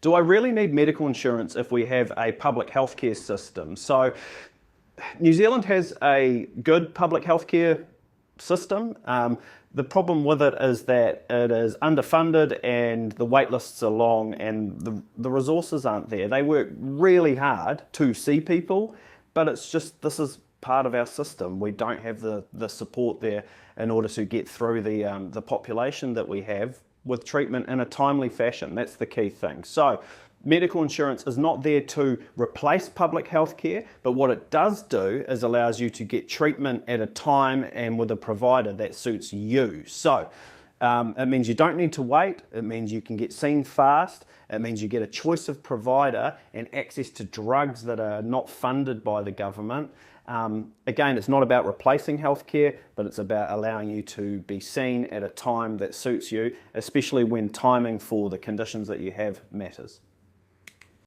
Do I really need medical insurance if we have a public healthcare system? So New Zealand has a good public healthcare system. The problem with it is that it is underfunded and the wait lists are long and the resources aren't there. They work really hard to see people, but it's just, this is part of our system. We don't have the support there in order to get through the population that we have with treatment in a timely fashion. That's the key thing. So medical insurance is not there to replace public health care, but what it does do is allows you to get treatment at a time and with a provider that suits you. So it means you don't need to wait, it means you can get seen fast, it means you get a choice of provider and access to drugs that are not funded by the government. Again, it's not about replacing healthcare, but it's about allowing you to be seen at a time that suits you, especially when timing for the conditions that you have matters.